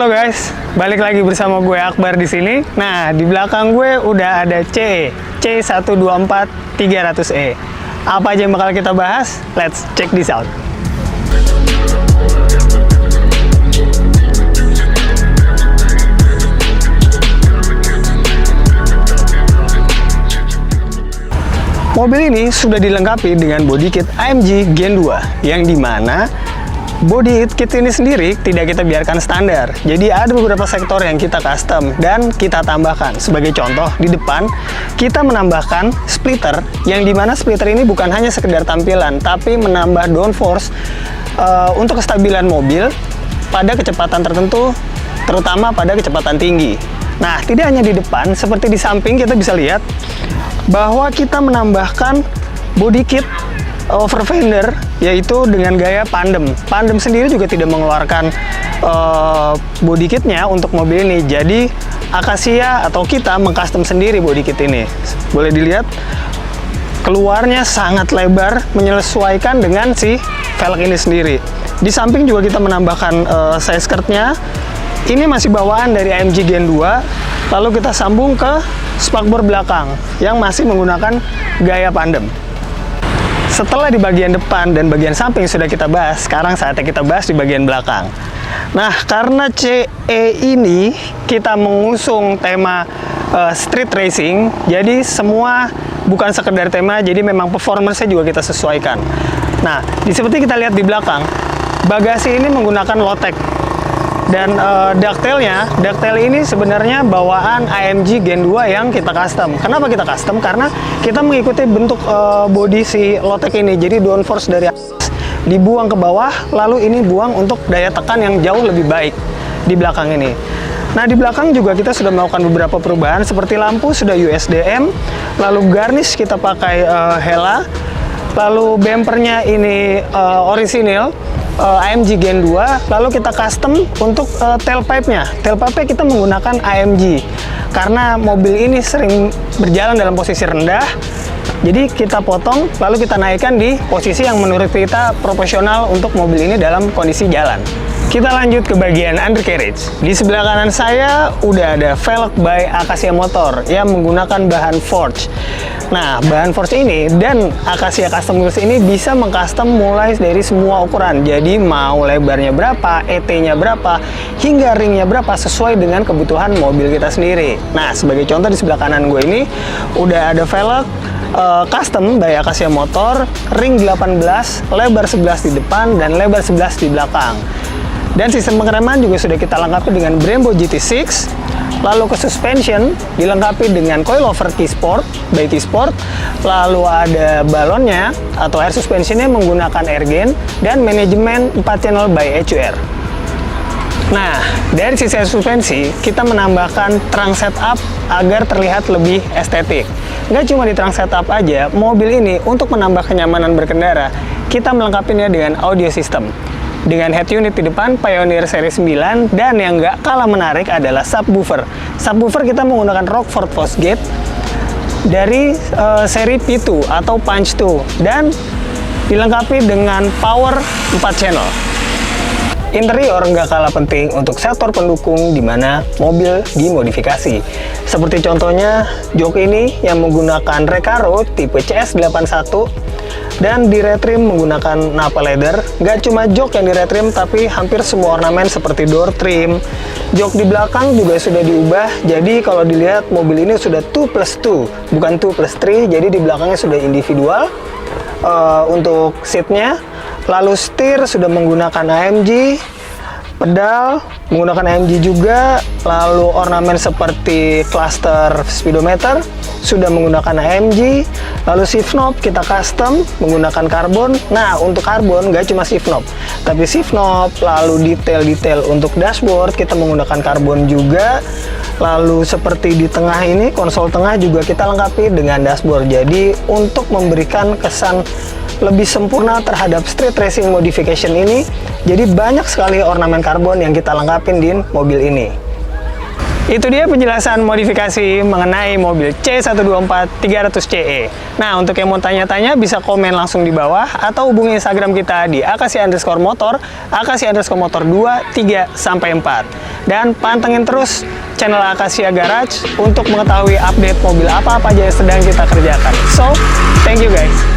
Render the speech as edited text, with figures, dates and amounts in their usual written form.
Halo guys, balik lagi bersama gue Akbar di sini. Nah, di belakang gue udah ada CE C124 300E. Apa aja yang bakal kita bahas? Let's check this out. Mobil ini sudah dilengkapi dengan body kit AMG Gen 2, yang dimana body kit ini sendiri tidak kita biarkan standar. Jadi ada beberapa sektor yang kita custom dan kita tambahkan. Sebagai contoh, di depan kita menambahkan splitter, yang dimana splitter ini bukan hanya sekedar tampilan, tapi menambah downforce untuk kestabilan mobil pada kecepatan tertentu, terutama pada kecepatan tinggi. Nah, tidak hanya di depan, seperti di samping kita bisa lihat bahwa kita menambahkan body kit over fender, yaitu dengan gaya pandem. Pandem sendiri juga tidak mengeluarkan body kitnya untuk mobil ini. Jadi Acacia atau kita mengcustom sendiri body kit ini. Boleh dilihat keluarnya sangat lebar, menyesuaikan dengan si velg ini sendiri. Di samping juga kita menambahkan side skirtnya. Ini masih bawaan dari AMG Gen 2. Lalu kita sambung ke spakbor belakang yang masih menggunakan gaya pandem. Setelah di bagian depan dan bagian samping sudah kita bahas, sekarang saatnya kita bahas di bagian belakang. Nah, karena CE ini kita mengusung tema street racing, jadi semua bukan sekedar tema, jadi memang performance-nya juga kita sesuaikan. Nah, seperti kita lihat di belakang, bagasi ini menggunakan low-tech. Dan ducktail ini sebenarnya bawaan AMG Gen 2 yang kita custom. Kenapa kita custom? Karena kita mengikuti bentuk body si low-tech ini. Jadi downforce dari atas dibuang ke bawah, lalu ini buang untuk daya tekan yang jauh lebih baik di belakang ini. Nah, di belakang juga kita sudah melakukan beberapa perubahan, seperti lampu sudah USDM, lalu garnish kita pakai Hella, lalu bumpernya ini orisinil AMG Gen 2, lalu kita custom untuk tailpipe-nya. Tailpipe-nya kita menggunakan AMG karena mobil ini sering berjalan dalam posisi rendah. Jadi kita potong, lalu kita naikkan di posisi yang menurut kita proporsional untuk mobil ini dalam kondisi jalan. Kita lanjut ke bagian undercarriage. Di sebelah kanan saya udah ada velg by Acacia Motor yang menggunakan bahan forge. Nah, bahan forge ini dan Acacia Custom Wheels ini bisa mengcustom mulai dari semua ukuran. Jadi mau lebarnya berapa, ET-nya berapa, hingga ringnya berapa sesuai dengan kebutuhan mobil kita sendiri. Nah, sebagai contoh di sebelah kanan gue ini udah ada velg custom by Acacia Motor, ring 18, lebar 11 di depan dan lebar 11 di belakang. Dan sistem pengereman juga sudah kita lengkapi dengan Brembo GT6. Lalu ke suspension dilengkapi dengan coilover T-Sport by T-Sport. Lalu ada balonnya atau air suspensionnya menggunakan Airgain dan manajemen 4 channel by HUR. Nah, dari sisi suspensi kita menambahkan trunk setup agar terlihat lebih estetik. Nggak cuma di trunk setup aja, mobil ini untuk menambah kenyamanan berkendara kita melengkapinya dengan audio system. Dengan head unit di depan Pioneer seri 9, dan yang nggak kalah menarik adalah subwoofer. Subwoofer kita menggunakan Rockford Fosgate dari seri P2 atau Punch 2 dan dilengkapi dengan power 4 channel. Interior nggak kalah penting untuk sektor pendukung di mana mobil dimodifikasi. Seperti contohnya jok ini yang menggunakan Recaro tipe CS81 dan di retrim menggunakan Nappa leather. Nggak cuma jok yang di retrim, tapi hampir semua ornamen seperti door trim. Jok di belakang juga sudah diubah, jadi kalau dilihat mobil ini sudah 2+2, bukan 2+3, jadi di belakangnya sudah individual untuk seatnya. Lalu setir sudah menggunakan AMG, pedal menggunakan AMG juga, lalu ornamen seperti cluster speedometer sudah menggunakan AMG, lalu shift knob kita custom menggunakan karbon. Nah, untuk karbon nggak cuma shift knob, tapi shift knob, lalu detail-detail untuk dashboard kita menggunakan karbon juga. Lalu seperti di tengah ini, konsol tengah juga kita lengkapi dengan dashboard. Jadi untuk memberikan kesan lebih sempurna terhadap street racing modification ini, jadi banyak sekali ornamen karbon yang kita lengkapin di mobil ini. Itu dia penjelasan modifikasi mengenai mobil C124 300CE. Nah, untuk yang mau tanya-tanya bisa komen langsung di bawah atau hubungi Instagram kita di @akasi_motor, @akasi_motor 2, 3, sampai 4. Dan pantengin terus channel Akasia Garage untuk mengetahui update mobil apa-apa aja yang sedang kita kerjakan. So, thank you guys.